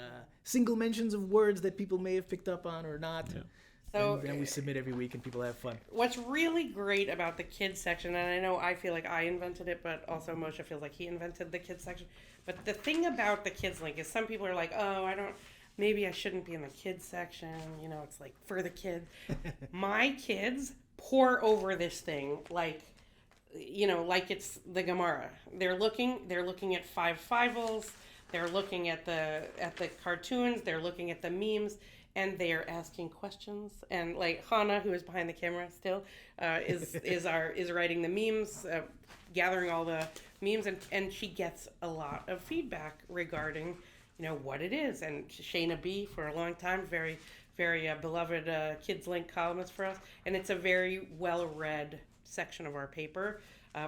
single mentions of words that people may have picked up on or not. Yeah. So, and then we submit every week, and people have fun. What's really great about the kids section, and I know I feel like I invented it, but also Moshe feels like he invented the kids section. But the thing about the Kids Link is some people are like, oh, maybe I shouldn't be in the kids section. You know, it's like for the kids. My kids pour over this thing like it's the Gemara. They're looking at five-fivals. They're looking at the cartoons. They're looking at the memes. And they are asking questions, and like Hannah, who is behind the camera still, is writing the memes, gathering all the memes, and she gets a lot of feedback regarding, what it is. And Shayna B for a long time, very, very beloved Kids Link columnist for us, and it's a very well read section of our paper,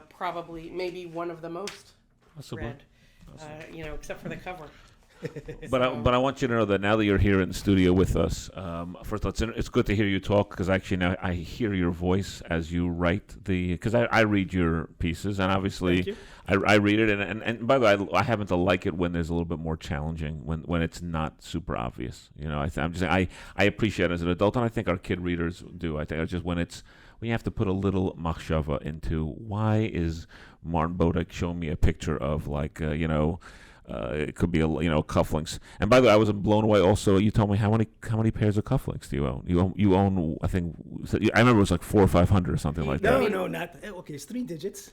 probably maybe one of the most read, except for the cover. But I want you to know that now that you're here in the studio with us, first of all, it's good to hear you talk, because actually now I hear your voice as you write because I read your pieces, and obviously I read it, and by the way, I happen to like it when there's a little bit more challenging, when it's not super obvious. I'm just saying I appreciate it as an adult, and I think our kid readers do. I think it's just when you have to put a little machshava into why is Martin Bodek showing me a picture of it could be cufflinks. And by the way, I was blown away. Also, you told me how many pairs of cufflinks do you own? You own I think I remember it was like 400 or 500 or something like that. No, not okay. It's 3 digits.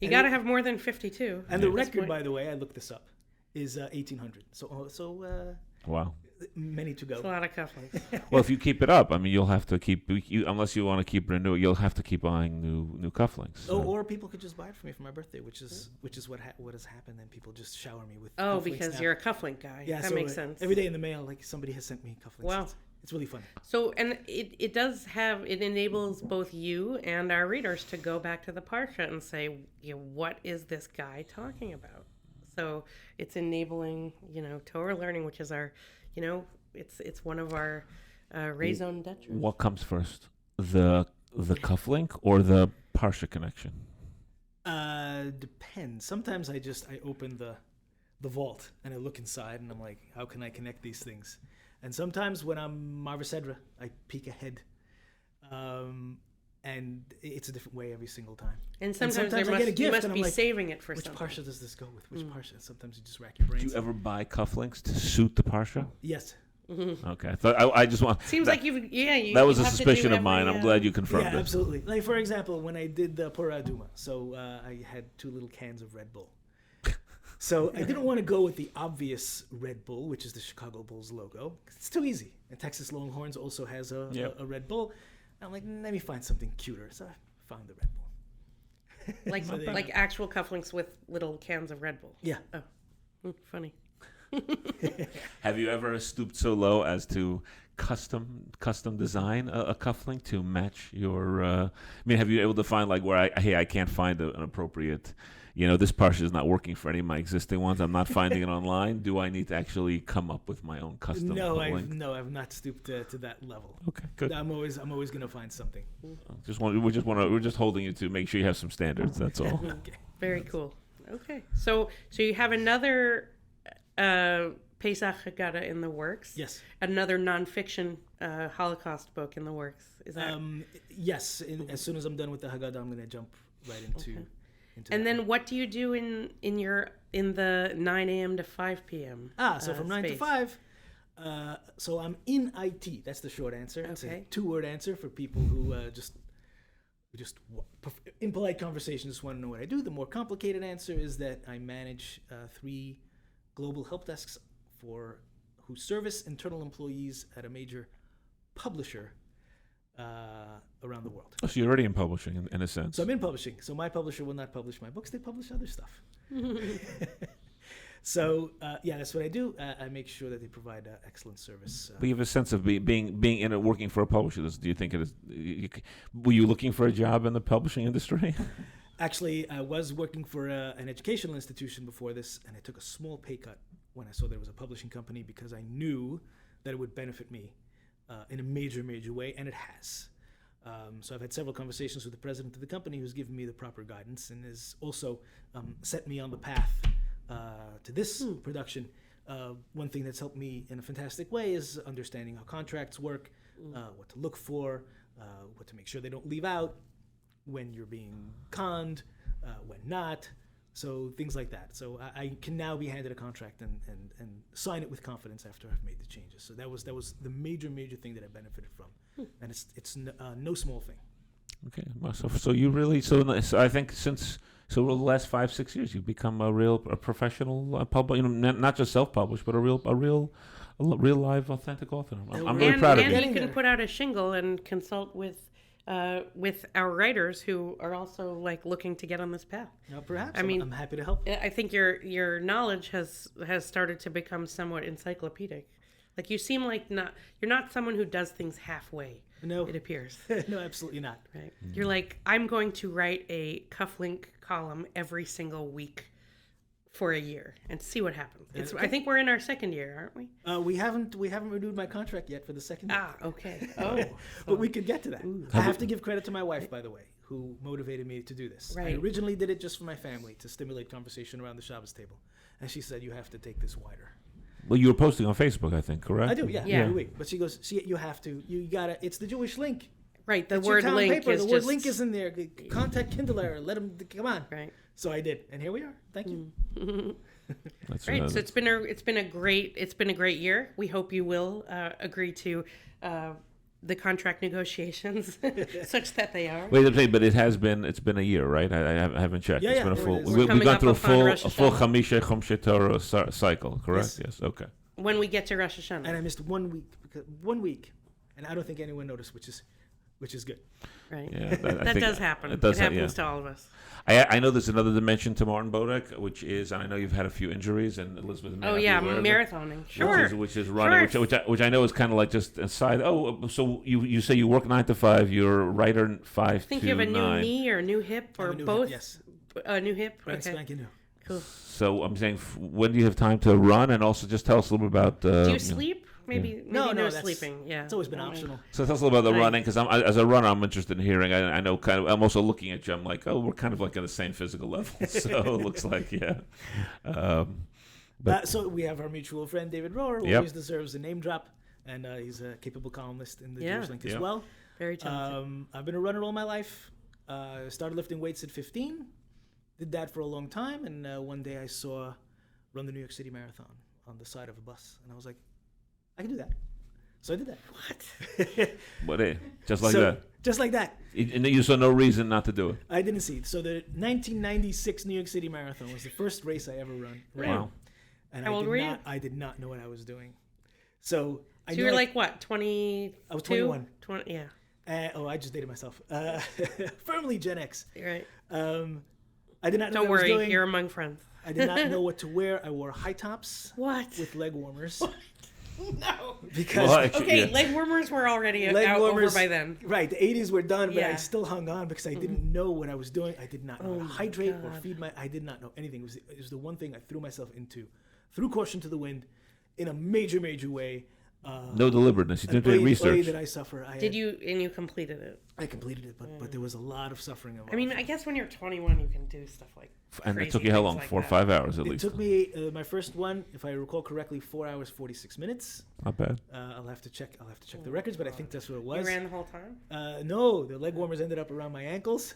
You got to have more than 52. And the record, by the way, I looked this up, is 1800. So wow. Many to go. That's a lot of cufflinks. Well, if you keep it up, you'll have to keep unless you want to keep renewing. You'll have to keep buying new cufflinks. So. Or people could just buy it for me for my birthday, which is what has happened, and people just shower me with. Oh, because now. You're a cufflink guy. Yeah, that makes sense. Every day in the mail, like somebody has sent me cufflinks. Wow. It's really fun. So, and it enables both you and our readers to go back to the Parsha and say, what is this guy talking about? So it's enabling, Torah learning, which is our, it's one of our raison d'etre. What comes first, the cufflink or the Parsha connection? Depends. Sometimes I open the vault and I look inside and I'm like, how can I connect these things? And sometimes when I'm Marva Sedra, I peek ahead. And it's a different way every single time. And sometimes I get a gift, you must be saving it for which something. Which Parsha does this go with? Which Parsha? Sometimes you just rack your brains. Do you ever buy cufflinks to suit the Parsha? Yes. Mm-hmm. Okay. I just want... Seems like you that was a suspicion of mine. I'm glad you confirmed it. Yeah, absolutely. Like, for example, when I did the Pura Aduma, so I had 2 little cans of Red Bull. So I didn't want to go with the obvious Red Bull, which is the Chicago Bulls logo. It's too easy. And Texas Longhorns also has a Red Bull. I'm like, let me find something cuter. So I found the Red Bull. Like actual cufflinks with little cans of Red Bull. Yeah. Oh, funny. Have you ever stooped so low as to custom design a cufflink to match your? I mean, have you been able to find like where I can't find an appropriate. This Parsha is not working for any of my existing ones. I'm not finding it online. Do I need to actually come up with my own custom link? No, I've not stooped to that level. Okay, good. I'm always going to find something. We're just holding you to make sure you have some standards. That's all. Okay. Very cool. Okay, so you have another Pesach Haggadah in the works. Yes. Another nonfiction Holocaust book in the works. Is that? Yes. As soon as I'm done with the Haggadah, I'm going to jump right into. Okay. Into And that. then what do you do in the 9 a.m. to 5 p.m. So from 9 to 5. So I'm in IT. That's the short answer. It's a 2-word answer for people who just in polite conversations just want to know what I do. The more complicated answer is that I manage 3 global help desks who service internal employees at a major publisher around the world. Oh, so you're already in publishing in a sense. So I'm in publishing. So my publisher will not publish my books. They publish other stuff. So that's what I do. I make sure that they provide excellent service. But you have a sense of being in it, working for a publisher. Do you think it is? Were you looking for a job in the publishing industry? Actually, I was working for an educational institution before this, and I took a small pay cut when I saw there was a publishing company because I knew that it would benefit me in a major, major way, and it has. So I've had several conversations with the president of the company who's given me the proper guidance and has also set me on the path to this production. One thing that's helped me in a fantastic way is understanding how contracts work, what to look for, what to make sure they don't leave out, when you're being conned, when not. So things like that. So I can now be handed a contract and sign it with confidence after I've made the changes. So that was the major thing that I benefited from, and it's no small thing. Okay, so you really I think over the last 5-6 years you've become a professional public, not just self-published, but a real live authentic author. I'm really proud of you. And you can put out a shingle and consult with our writers who are also like looking to get on this path. Perhaps. I'm happy to help. I think your knowledge has started to become somewhat encyclopedic. Like you seem like you're not someone who does things halfway. No, it appears. No, absolutely not. Right. You're like, I'm going to write a cufflink column every single week for a year and see what happens. I think we're in our 2nd year, aren't we? We haven't renewed my contract yet for the 2nd year. Okay. Oh, but we could get to that. I have to give credit to my wife, by the way, who motivated me to do this. Right. I originally did it just for my family to stimulate conversation around the Shabbos table, and she said, "You have to take this wider." Well, you were posting on Facebook, I think, correct? I do, yeah. Every week. But she goes, "You have to. You gotta. It's the Jewish link." Right. The it's word your town link paper. is the word link is in there. Contact Kindler. Let them come on. Right. So I did, and here we are. Thank you. That's right. So it's been a great year. We hope you will agree to the contract negotiations such that they are. Wait, but it's been a year, right? I haven't checked. Yeah, it's been a full. We've gone through a full Chamisha Chamisha Torah cycle, correct? Yes. Okay. When we get to Rosh Hashanah. And I missed 1 week, and I don't think anyone noticed, which is good. Right. Yeah, that does happen. It happens to all of us. I know there's another dimension to Martin Bodek, which is, and I know you've had a few injuries, and Elizabeth. Marathoning. Sure. Which is running, which I know is kind of like just a side. Oh, so you say you work 9 to 5, you're a writer 5 to 9. I think you have a new knee or a new hip or both. Yes. A new hip. Brand spanking new. Cool. So I'm saying, when do you have time to run? And also just tell us a little bit about. Do you sleep? Maybe no sleeping. Yeah, it's always been optional. So tell us a little about the running, because as a runner, I'm interested in hearing. I know I'm also looking at you. I'm like, we're kind of like at the same physical level. So it looks like, So we have our mutual friend David Rohr, who always deserves a name drop, and he's a capable columnist in the Jewish Link as well. Very talented. I've been a runner all my life. Started lifting weights at 15. Did that for a long time, and one day I saw Run the New York City Marathon on the side of a bus, and I was like, I can do that. So I did that. What? Just like that? Just like that. And you saw no reason not to do it? I didn't see it. So the 1996 New York City Marathon was the first race I ever ran. Wow. And How old were you? I did not know what I was doing. So you were like what, 20? I was 21. 20, yeah. I just dated myself. Firmly Gen X. Right. I did not know Don't what I was worry, doing. you're among friends. I did not know what to wear. I wore high tops. What? With leg warmers. What? No. because Well, actually, Okay, yeah. leg warmers were already leg out over warmers by then. Right, the 80s were done, but I Yeah. still hung on because I didn't know what I was doing. I did not know how to my hydrate or God. feed I did not know anything. It was the one thing I threw myself into, threw caution to the wind, in a major, major way. No deliberateness. You didn't do any Oy, research. did I suffer? Did you? And you completed it. I completed it, but there was a lot of suffering involved. I mean, I guess when you're 21, you can do stuff like. And it crazy took you how things long? like 4 or that. 5 hours at it least. took me my first one, if I recall correctly, 4 hours 46 minutes. Not bad. I'll have to check the records, but I think that's what it You was. ran the whole time. No, the leg warmers ended up around my ankles,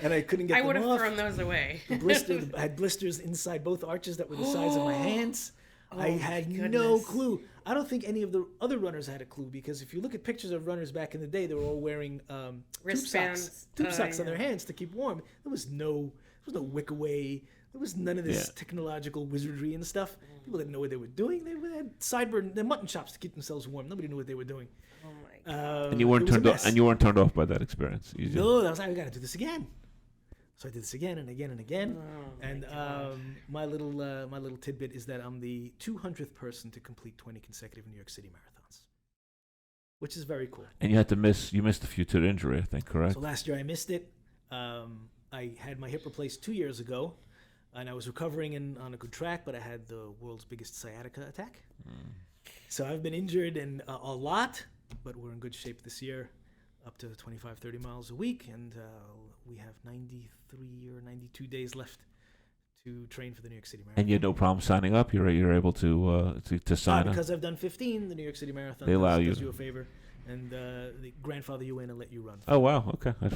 and I couldn't get I them would have off. thrown those away. I had blisters inside both arches that were the size of my hands. I my had no goodness. clue. I don't think any of the other runners had a clue, because if you look at pictures of runners back in the day, they were all wearing Wristbands. tube socks on Yeah. their hands to keep warm. There was no wick away. There was none of this Yeah. technological wizardry and stuff. People didn't know what they were doing. They had sideburn, their mutton chops to keep themselves warm. Nobody knew what they were doing. Oh my God. And you weren't it was a turned off. mess. And you weren't turned off by that experience. You just, No, that was I got to do this again. So I did this again and again and again. Oh, my And God. my little tidbit is that I'm the 200th person to complete 20 consecutive New York City marathons, which is very cool. and you missed a few to the injury, I think, correct? So last year I missed it. I had my hip replaced 2 years ago, and I was recovering on a good track, but I had the world's biggest sciatica attack. So I've been injured and a lot, but we're in good shape this year, up to 25, 30 miles a week, and we have 93 or 92 days left to train for the New York City Marathon. And you had no problem signing up. You're able to sign up. Because I've done 15, the New York City Marathon They allow does you. you a favor, and they grandfather you in and let you run. Oh wow, okay. I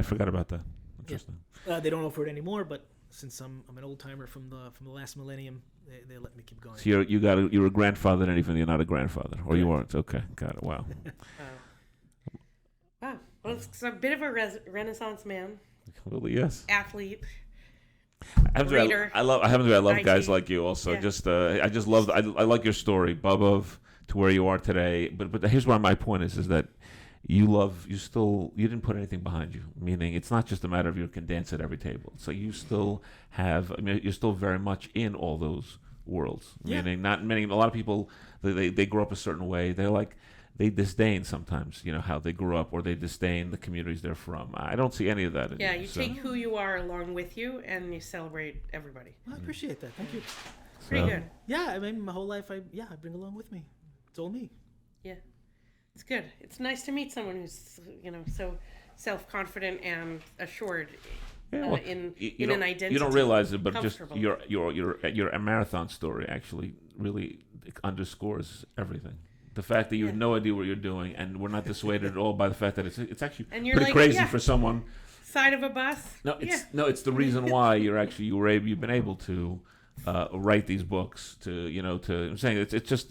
forgot about that. Interesting. They don't offer it anymore, but since I'm an old timer from the last millennium, they let me keep going. So you're a grandfather, and even you're not a grandfather, or you weren't. Okay, got it. Wow. Wow. Well, it's a bit of a Renaissance man, Well, yes. athlete. I have to Reader. I love guys IT. like you. Also, Yeah. I just love. I like your story, Bubba, to where you are today. But here's why my point is that you didn't put anything behind you. Meaning, it's not just a matter of you can dance at every table. So you still have. I mean, you're still very much in all those worlds. Yeah. Meaning, not many. A lot of people they grow up a certain way. They disdain sometimes, how they grew up, or they disdain the communities they're from. I don't see any of that in Yeah, you. you So- take who you are along with you, and you celebrate everybody. Well, I appreciate that. Thank you. Pretty So- good. Yeah, I mean, my whole life, I bring along with me. It's all me. Yeah, it's good. It's nice to meet someone who's so self-confident and assured Yeah, well, in you an don't- identity. You don't realize it, but just Comfortable. your marathon story actually really underscores everything. The fact that you have Yeah. no idea what you're doing, and we're not dissuaded at all by the fact that it's actually And you're pretty like, crazy yeah. for someone. Side of a bus. No, Yeah. it's the reason why you've been able to write these books. I'm saying it's just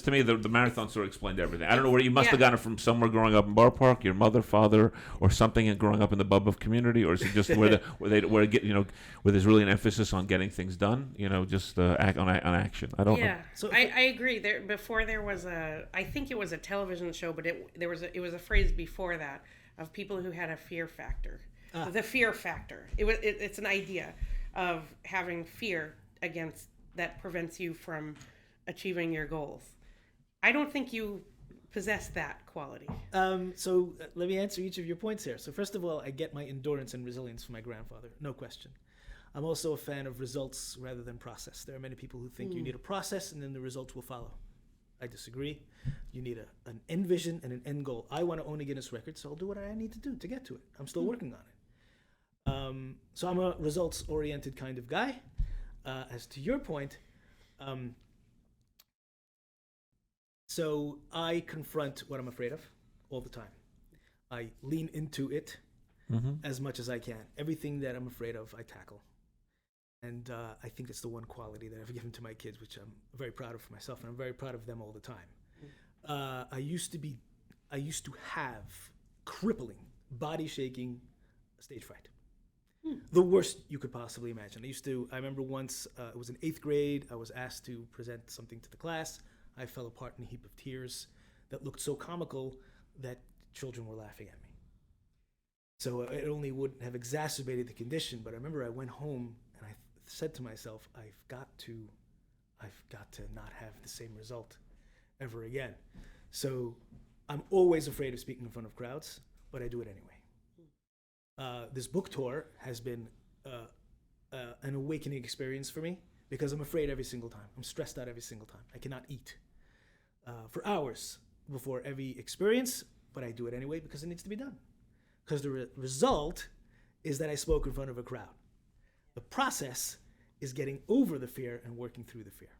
to me the marathon story explained everything. I don't know where you must have Yeah. gotten it from, somewhere growing up in Borough Park, your mother, father, or something, and growing up in the Bubba community, or is it just where there's really an emphasis on getting things done, just act on action. I don't know. Yeah, So- I agree. There was I think it was a television show, but it was a phrase before that of people who had a fear factor. The fear factor. It's an idea of having fear against that prevents you from achieving your goals. I don't think you possess that quality. So let me answer each of your points here. So first of all, I get my endurance and resilience from my grandfather, no question. I'm also a fan of results rather than process. There are many people who think you need a process and then the results will follow. I disagree. You need an end vision and an end goal. I want to own a Guinness record, so I'll do what I need to do to get to it. I'm still working on it. So I'm a results-oriented kind of guy. As to your point, so I confront what I'm afraid of all the time. I lean into it as much as I can. Everything that I'm afraid of, I tackle. And I think it's the one quality that I've given to my kids, which I'm very proud of for myself, and I'm very proud of them all the time. I used to have crippling, body-shaking stage fright. The worst you could possibly imagine. I remember once, it was in 8th grade, I was asked to present something to the class. I fell apart in a heap of tears that looked so comical that children were laughing at me. So it only wouldn't have exacerbated the condition, but I remember I went home and I said to myself, I've got to I've got to not have the same result ever again. So I'm always afraid of speaking in front of crowds, but I do it anyway. This book tour has been an awakening experience for me because I'm afraid every single time. I'm stressed out every single time. I cannot eat for hours before every experience, but I do it anyway because it needs to be done. Because the result is that I spoke in front of a crowd. The process is getting over the fear and working through the fear.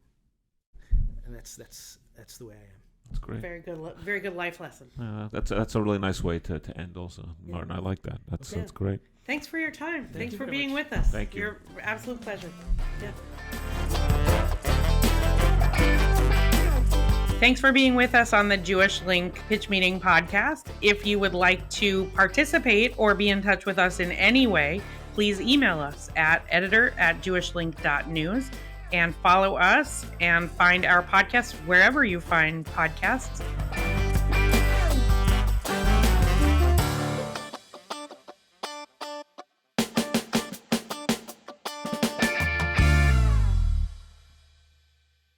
And that's the way I am. That's great. Very good life lesson. That's a really nice way to end also, Martin. I like that. That's great. Thanks for your time. Thanks you for very being much. with us. Thank you. Your absolute pleasure. Yeah. Thanks for being with us on the Jewish Link Pitch Meeting podcast. If you would like to participate or be in touch with us in any way, please email us at editor@jewishlink.news and follow us and find our podcast wherever you find podcasts.